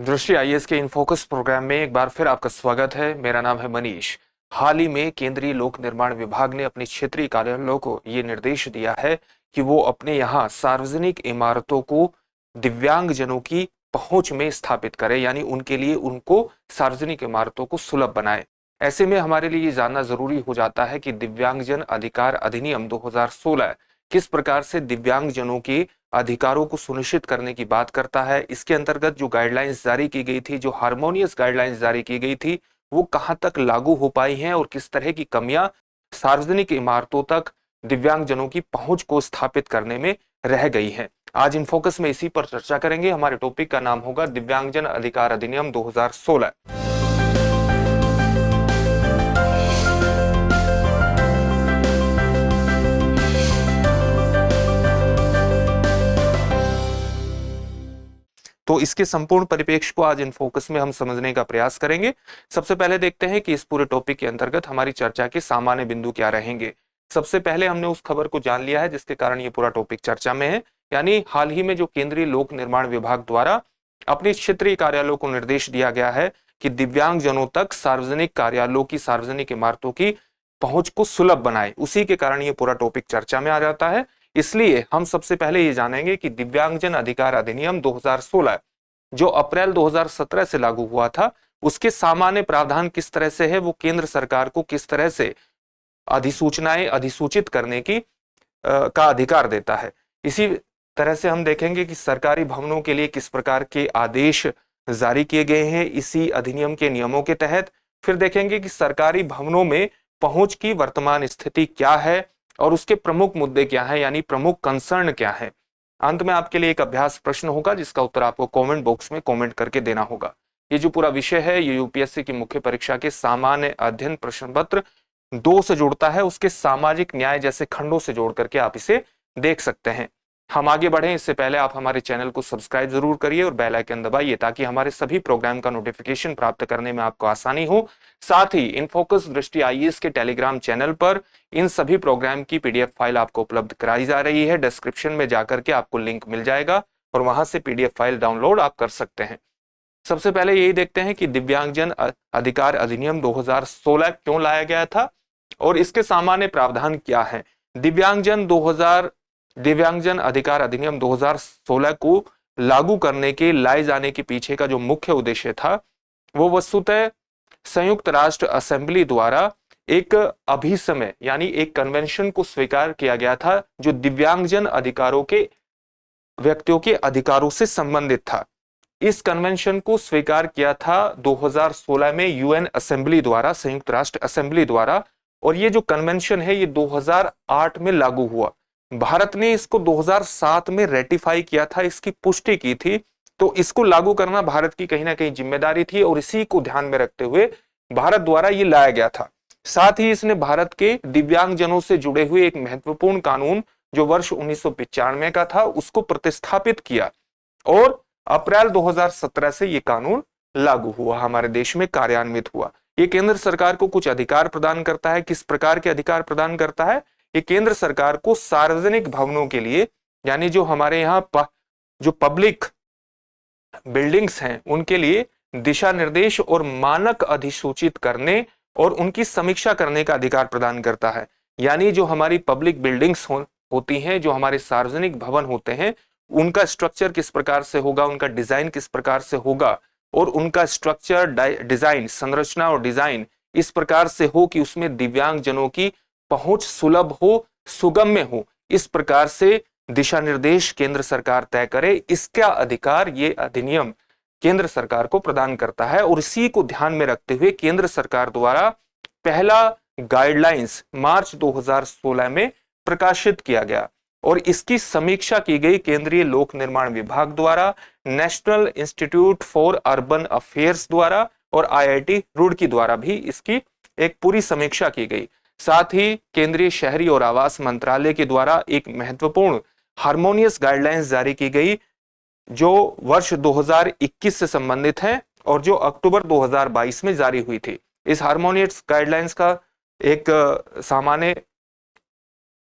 दृष्टि आईएएस के in focus programme में एक बार फिर आपका स्वागत है। मेरा नाम है मनीष। हाल ही में केंद्रीय लोक निर्माण विभाग ने अपने क्षेत्रीय कार्यालयों को ये निर्देश दिया है कि वो अपने यहाँ सार्वजनिक इमारतों को दिव्यांगजनों की पहुंच में स्थापित करें, यानी उनके लिए उनको सार्वजनिक इमारतों को सुलभ बनाए। ऐसे में हमारे लिए ये जानना जरूरी हो जाता है कि दिव्यांगजन अधिकार अधिनियम 2016 किस प्रकार से दिव्यांगजनों के अधिकारों को सुनिश्चित करने की बात करता है। इसके अंतर्गत जो गाइडलाइंस जारी की गई थी, जो हार्मोनियस गाइडलाइंस जारी की गई थी, वो कहां तक लागू हो पाई हैं और किस तरह की कमियां सार्वजनिक इमारतों तक दिव्यांगजनों की पहुंच को स्थापित करने में रह गई हैं। आज इन फोकस में इसी पर चर्चा करेंगे। हमारे टॉपिक का नाम होगा दिव्यांगजन अधिकार अधिनियम 2016। तो इसके संपूर्ण परिप्रेक्ष्य को आज इन फोकस में हम समझने का प्रयास करेंगे। सबसे पहले देखते हैं कि इस पूरे टॉपिक के अंतर्गत हमारी चर्चा के सामान्य बिंदु क्या रहेंगे। सबसे पहले हमने उस खबर को जान लिया है जिसके कारण ये पूरा टॉपिक चर्चा में है, यानी हाल ही में जो केंद्रीय लोक निर्माण विभाग द्वारा अपने क्षेत्रीय कार्यालयों को निर्देश दिया गया है कि दिव्यांगजनों तक सार्वजनिक कार्यालयों की, सार्वजनिक इमारतों की पहुंच को सुलभ बनाए। उसी के कारण ये पूरा टॉपिक चर्चा में आ जाता है। इसलिए हम सबसे पहले ये जानेंगे कि दिव्यांगजन अधिकार अधिनियम 2016 जो अप्रैल 2017 से लागू हुआ था, उसके सामान्य प्रावधान किस तरह से है, वो केंद्र सरकार को किस तरह से अधिसूचनाएं अधिसूचित करने की का अधिकार देता है। इसी तरह से हम देखेंगे कि सरकारी भवनों के लिए किस प्रकार के आदेश जारी किए गए हैं इसी अधिनियम के नियमों के तहत। फिर देखेंगे कि सरकारी भवनों में पहुंच की वर्तमान स्थिति क्या है और उसके प्रमुख मुद्दे क्या हैं, यानी प्रमुख कंसर्न क्या है। अंत में आपके लिए एक अभ्यास प्रश्न होगा जिसका उत्तर आपको कमेंट बॉक्स में कमेंट करके देना होगा। ये जो पूरा विषय है ये यूपीएससी की मुख्य परीक्षा के सामान्य अध्ययन प्रश्न पत्र 2 से जुड़ता है, उसके सामाजिक न्याय जैसे खंडों से जोड़ करके आप इसे देख सकते हैं। हम आगे बढ़े इससे पहले आप हमारे चैनल को सब्सक्राइब जरूर करिए और बेल आइकन दबाइए ताकि हमारे सभी प्रोग्राम का नोटिफिकेशन प्राप्त करने में आपको आसानी हो। साथ ही इन फोकस दृष्टि आईएएस के टेलीग्राम चैनल पर इन सभी प्रोग्राम की पीडीएफ फाइल आपको उपलब्ध कराई जा रही है। डिस्क्रिप्शन में जाकर के आपको लिंक मिल जाएगा और वहां से पीडीएफ फाइल डाउनलोड आप कर सकते हैं। सबसे पहले यही देखते हैं कि दिव्यांगजन अधिकार अधिनियम 2016 क्यों लाया गया था और इसके सामान्य प्रावधान क्या है। दिव्यांगजन अधिकार अधिनियम 2016 को लागू करने के लाए जाने के पीछे का जो मुख्य उद्देश्य था वो वस्तुतः संयुक्त राष्ट्र असेंबली द्वारा एक अभिसमय यानी एक कन्वेंशन को स्वीकार किया गया था जो दिव्यांगजन अधिकारों के व्यक्तियों के अधिकारों से संबंधित था। इस कन्वेंशन को स्वीकार किया था 2016 में यूएन असेंबली द्वारा, संयुक्त राष्ट्र असेंबली द्वारा, और ये जो कन्वेंशन है ये 2008 में लागू हुआ। भारत ने इसको 2007 में रेटिफाई किया था, इसकी पुष्टि की थी, तो इसको लागू करना भारत की कहीं ना कहीं जिम्मेदारी थी और इसी को ध्यान में रखते हुए भारत द्वारा ये लाया गया था। साथ ही इसने भारत के दिव्यांगजनों से जुड़े हुए एक महत्वपूर्ण कानून जो वर्ष 1995 का था उसको प्रतिस्थापित किया और अप्रैल 2017 से ये कानून लागू हुआ, हमारे देश में कार्यान्वित हुआ। ये केंद्र सरकार को कुछ अधिकार प्रदान करता है। किस प्रकार के अधिकार प्रदान करता है? ये केंद्र सरकार को सार्वजनिक भवनों के लिए, यानी जो हमारे यहाँ जो पब्लिक बिल्डिंग्स हैं उनके लिए दिशा निर्देश और मानक अधिसूचित करने और उनकी समीक्षा करने का अधिकार प्रदान करता है। यानी जो हमारी पब्लिक बिल्डिंग्स होती हैं, जो हमारे सार्वजनिक भवन होते हैं, उनका स्ट्रक्चर किस प्रकार से होगा, उनका डिजाइन किस प्रकार से होगा और उनका स्ट्रक्चर, डिजाइन, संरचना और डिजाइन इस प्रकार से हो कि उसमें दिव्यांगजनों की पहुंच सुलभ हो, सुगम्य हो। इस प्रकार से दिशा निर्देश केंद्र सरकार तय करे, इसका अधिकार ये अधिनियम केंद्र सरकार को प्रदान करता है और इसी को ध्यान में रखते हुए केंद्र सरकार द्वारा पहला गाइडलाइंस मार्च 2016 में प्रकाशित किया गया और इसकी समीक्षा की गई केंद्रीय लोक निर्माण विभाग द्वारा, national institute for urban affairs द्वारा और आईआईटी रुड़की द्वारा भी इसकी एक पूरी समीक्षा की गई। साथ ही केंद्रीय शहरी और आवास मंत्रालय के द्वारा एक महत्वपूर्ण हार्मोनियस गाइडलाइंस जारी की गई जो वर्ष 2021 से संबंधित है और जो अक्टूबर 2022 में जारी हुई थी। इस हार्मोनियस गाइडलाइंस का एक सामान्य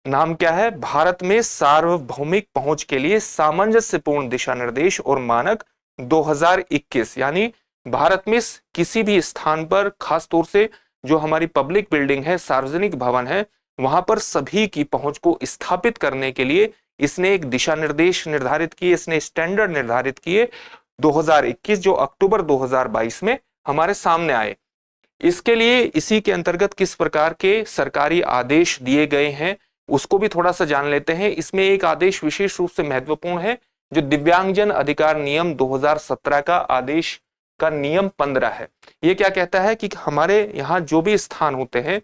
नाम क्या है? भारत में सार्वभौमिक पहुंच के लिए सामंजस्यपूर्ण दिशा निर्देश और मानक 2021, यानी भारत में किसी भी स्थान पर, खास तौर से जो हमारी पब्लिक बिल्डिंग है, सार्वजनिक भवन है, वहां पर सभी की पहुंच को स्थापित करने के लिए इसने एक दिशा निर्देश निर्धारित किए, इसने स्टैंडर्ड निर्धारित किए 2021, जो अक्टूबर 2022 में हमारे सामने आए। इसके लिए इसी के अंतर्गत किस प्रकार के सरकारी आदेश दिए गए हैं उसको भी थोड़ा सा जान लेते हैं। इसमें एक आदेश विशेष रूप से महत्वपूर्ण है, जो दिव्यांगजन अधिकार नियम 2017 का आदेश का नियम 15 है। ये क्या कहता है कि हमारे यहाँ जो भी स्थान होते हैं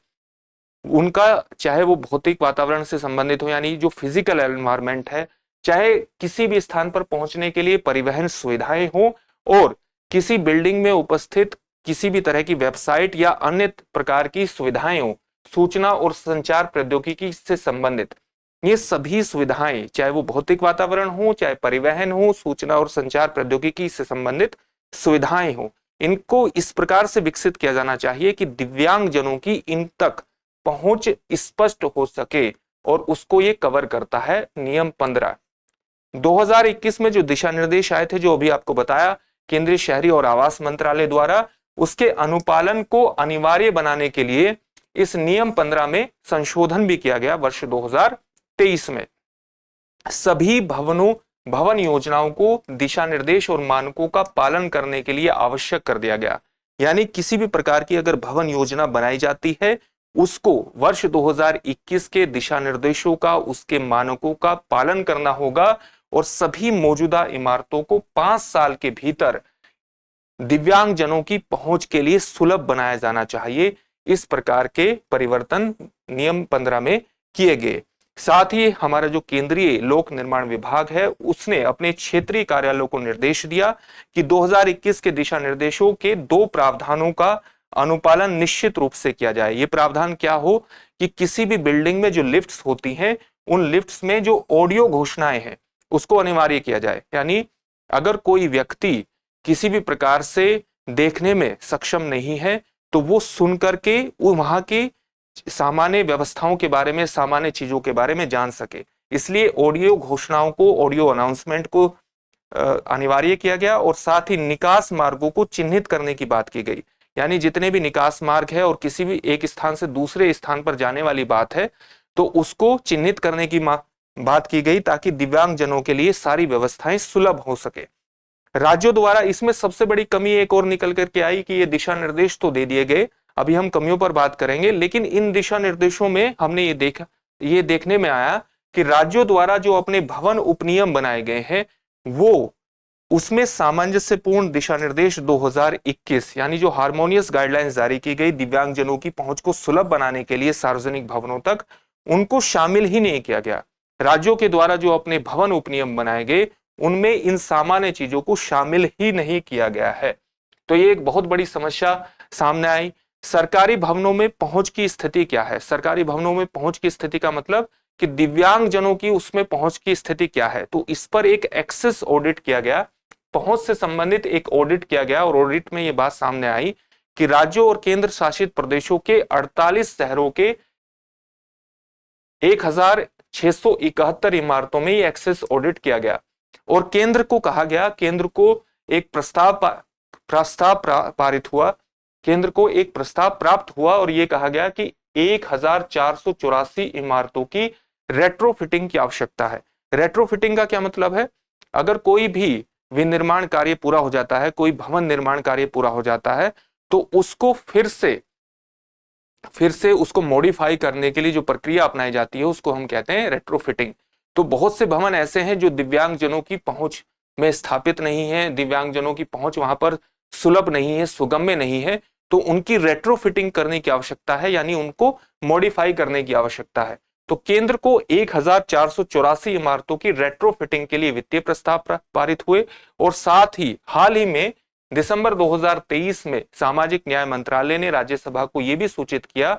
उनका, चाहे वो भौतिक वातावरण से संबंधित हो, यानी जो फिजिकल एनवायरनमेंट है, चाहे किसी भी स्थान पर पहुंचने के लिए परिवहन सुविधाएं हो, और किसी बिल्डिंग में उपस्थित किसी भी तरह की वेबसाइट या अन्य प्रकार की सुविधाएं हो, सूचना और संचार प्रौद्योगिकी से संबंधित, ये सभी सुविधाएं, चाहे वो भौतिक वातावरण हो, चाहे परिवहन हो, सूचना और संचार प्रौद्योगिकी से संबंधित सुविधाएं हो, इनको इस प्रकार से विकसित किया जाना चाहिए कि दिव्यांगजनों की इन तक पहुंच स्पष्ट हो सके, और उसको ये कवर करता है नियम 15। 2021 में जो दिशा निर्देश आए थे, जो अभी आपको बताया केंद्रीय शहरी और आवास मंत्रालय द्वारा, उसके अनुपालन को अनिवार्य बनाने के लिए इस नियम 15 में संशोधन भी किया गया वर्ष 2023 में। सभी भवन योजनाओं को दिशा निर्देश और मानकों का पालन करने के लिए आवश्यक कर दिया गया। यानी किसी भी प्रकार की अगर भवन योजना बनाई जाती है, उसको वर्ष 2021 के दिशा निर्देशों का, उसके मानकों का पालन करना होगा, और सभी मौजूदा इमारतों को 5 साल के भीतर दिव्यांगजनों की पहुंच के लिए सुलभ बनाया जाना चाहिए। इस प्रकार के परिवर्तन नियम 15 में किए गए। साथ ही हमारा जो केंद्रीय लोक निर्माण विभाग है, उसने अपने क्षेत्रीय कार्यालयों को निर्देश दिया कि 2021 के दिशा निर्देशों के 2 प्रावधानों का अनुपालन निश्चित रूप से किया जाए। ये प्रावधान क्या हो कि किसी भी बिल्डिंग में जो लिफ्ट्स होती हैं, उन लिफ्ट्स में जो ऑडियो घोषणाएं हैं उसको अनिवार्य किया जाए। यानी अगर कोई व्यक्ति किसी भी प्रकार से देखने में सक्षम नहीं है, तो वो सुन करके वो वहां की सामान्य व्यवस्थाओं के बारे में, सामान्य चीजों के बारे में जान सके। इसलिए ऑडियो घोषणाओं को, ऑडियो अनाउंसमेंट को अनिवार्य किया गया, और साथ ही निकास मार्गों को चिन्हित करने की बात की गई। यानी जितने भी निकास मार्ग है और किसी भी एक स्थान से दूसरे स्थान पर जाने वाली बात है, तो उसको चिन्हित करने की बात की गई, ताकि दिव्यांगजनों के लिए सारी व्यवस्थाएं सुलभ हो सके। राज्यों द्वारा इसमें सबसे बड़ी कमी एक और निकल करके आई कि ये दिशा निर्देश तो दे दिए गए, अभी हम कमियों पर बात करेंगे, लेकिन इन दिशा निर्देशों में हमने ये देखने में आया कि राज्यों द्वारा जो अपने भवन उपनियम बनाए गए हैं, वो उसमें सामंजस्यपूर्ण दिशा निर्देश 2021, यानी जो हार्मोनियस गाइडलाइंस जारी की गई दिव्यांगजनों की पहुंच को सुलभ बनाने के लिए सार्वजनिक भवनों तक, उनको शामिल ही नहीं किया गया। राज्यों के द्वारा जो अपने भवन उपनियम बनाए गए, उनमें इन सामान्य चीजों को शामिल ही नहीं किया गया है। तो ये एक बहुत बड़ी समस्या सामने आई। सरकारी भवनों में पहुंच की स्थिति क्या है? सरकारी भवनों में पहुंच की स्थिति का मतलब कि दिव्यांगजनों की उसमें पहुंच की स्थिति क्या है। तो इस पर एक एक्सेस ऑडिट किया गया, पहुंच से संबंधित एक ऑडिट किया गया, और ऑडिट में यह बात सामने आई कि राज्यों और केंद्र शासित प्रदेशों के 48 शहरों के 1671 इमारतों में ये एक्सेस ऑडिट किया गया, और केंद्र को कहा गया, केंद्र को एक प्रस्ताव पारित हुआ, केंद्र को एक प्रस्ताव प्राप्त हुआ, और यह कहा गया कि 1484 इमारतों की रेट्रोफिटिंग की आवश्यकता है। रेट्रोफिटिंग का क्या मतलब है? अगर कोई भी विनिर्माण कार्य पूरा हो जाता है, कोई भवन निर्माण कार्य पूरा हो जाता है, तो उसको फिर से उसको मॉडिफाई करने के लिए जो प्रक्रिया अपनाई जाती है, उसको हम कहते हैं रेट्रोफिटिंग। तो बहुत से भवन ऐसे हैं जो दिव्यांगजनों की पहुंच में स्थापित नहीं है, दिव्यांगजनों की पहुंच वहां पर सुलभ नहीं है, सुगम्य नहीं है, तो उनकी रेट्रोफिटिंग करने की आवश्यकता है, यानी उनको मॉडिफाई करने की आवश्यकता है। तो केंद्र को 1484 इमारतों की रेट्रोफिटिंग के लिए वित्तीय प्रस्ताव पारित हुए, और साथ ही हाल ही में दिसंबर 2023 में सामाजिक न्याय मंत्रालय ने राज्यसभा को यह भी सूचित किया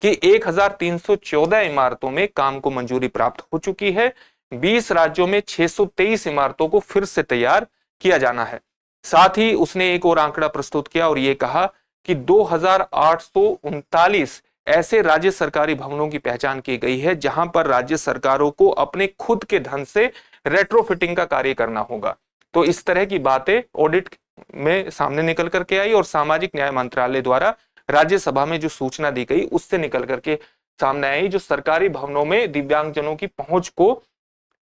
कि 1314 इमारतों में काम को मंजूरी प्राप्त हो चुकी है। 20 राज्यों में 623 इमारतों को फिर से तैयार किया जाना है। साथ ही उसने एक और आंकड़ा प्रस्तुत किया और यह कहा कि 2839 ऐसे राज्य सरकारी भवनों की पहचान की गई है जहां पर राज्य सरकारों को अपने खुद के धन से रेट्रोफिटिंग का कार्य करना होगा। तो इस तरह की बातें ऑडिट में सामने निकल करके आई और सामाजिक न्याय मंत्रालय द्वारा राज्यसभा में जो सूचना दी गई उससे निकल करके सामने आई, जो सरकारी भवनों में दिव्यांगजनों की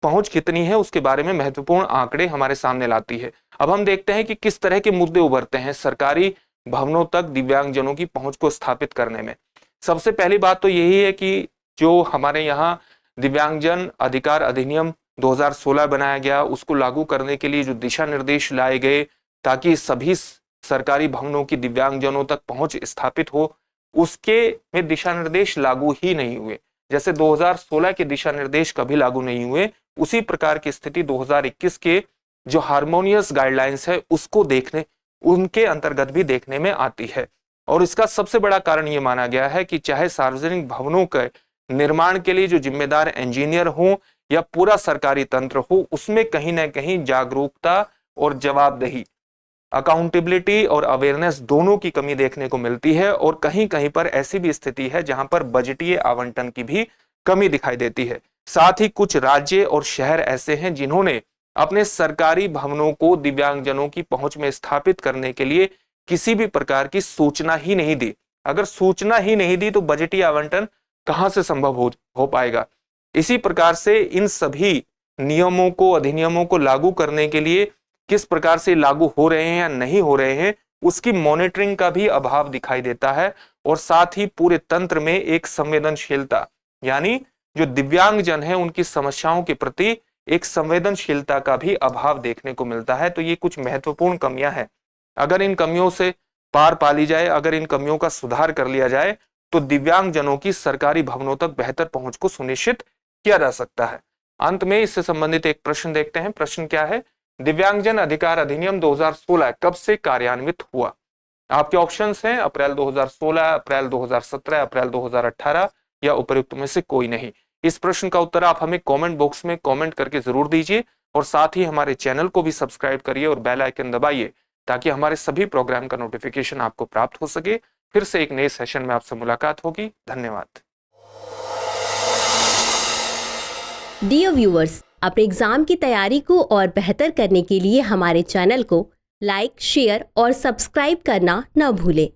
पहुंच कितनी है उसके बारे में महत्वपूर्ण आंकड़े हमारे सामने लाती है। अब हम देखते हैं कि किस तरह के मुद्दे उभरते हैं सरकारी भवनों तक दिव्यांगजनों की पहुंच को स्थापित करने में। सबसे पहली बात तो यही है कि जो हमारे यहाँ दिव्यांगजन अधिकार अधिनियम 2016 बनाया गया, उसको लागू करने के लिए जो दिशा निर्देश लाए गए ताकि सभी सरकारी भवनों की दिव्यांगजनों तक पहुंच स्थापित हो, उसके में दिशा निर्देश लागू ही नहीं हुए। जैसे 2016 के दिशा निर्देश कभी लागू नहीं हुए, उसी प्रकार की स्थिति 2021 के जो हार्मोनियस गाइडलाइंस है उसको देखने, उनके अंतर्गत भी देखने में आती है। और इसका सबसे बड़ा कारण ये माना गया है कि चाहे सार्वजनिक भवनों के निर्माण के लिए जो जिम्मेदार इंजीनियर हो या पूरा सरकारी तंत्र हो, उसमें कहीं ना कहीं जागरूकता और जवाबदेही, अकाउंटेबिलिटी और अवेयरनेस दोनों की कमी देखने को मिलती है। और कहीं कहीं पर ऐसी भी स्थिति है जहां पर बजटीय आवंटन की भी कमी दिखाई देती है। साथ ही कुछ राज्य और शहर ऐसे हैं जिन्होंने अपने सरकारी भवनों को दिव्यांगजनों की पहुंच में स्थापित करने के लिए किसी भी प्रकार की सूचना ही नहीं दी। अगर सूचना ही नहीं दी तो बजटीय आवंटन कहां से संभव हो पाएगा। इसी प्रकार से इन सभी नियमों को, अधिनियमों को लागू करने के लिए किस प्रकार से लागू हो रहे हैं या नहीं हो रहे हैं, उसकी मॉनिटरिंग का भी अभाव दिखाई देता है। और साथ ही पूरे तंत्र में एक संवेदनशीलता, यानी जो दिव्यांगजन है उनकी समस्याओं के प्रति एक संवेदनशीलता का भी अभाव देखने को मिलता है। तो ये कुछ महत्वपूर्ण कमियां हैं। अगर इन कमियों से पार पा ली जाए, अगर इन कमियों का सुधार कर लिया जाए तो दिव्यांगजनों की सरकारी भवनों तक बेहतर पहुंच को सुनिश्चित किया जा सकता है। अंत में इससे संबंधित एक प्रश्न देखते हैं। प्रश्न क्या है? दिव्यांगजन अधिकार अधिनियम 2016 कब से कार्यान्वित हुआ? आपके ऑप्शंस हैं अप्रैल 2016, अप्रैल 2017, अप्रैल 2018 या उपयुक्त में से कोई नहीं। इस प्रश्न का उत्तर आप हमें कमेंट बॉक्स में कमेंट करके जरूर दीजिए और साथ ही हमारे चैनल को भी सब्सक्राइब करिए और बेल आइकन दबाइए ताकि हमारे सभी प्रोग्राम का नोटिफिकेशन आपको प्राप्त हो सके। फिर से एक नए सेशन में आपसे मुलाकात होगी। धन्यवाद। डियर व्यूअर्स, अपने एग्जाम की तैयारी को और बेहतर करने के लिए हमारे चैनल को लाइक, शेयर और सब्सक्राइब करना न भूलें।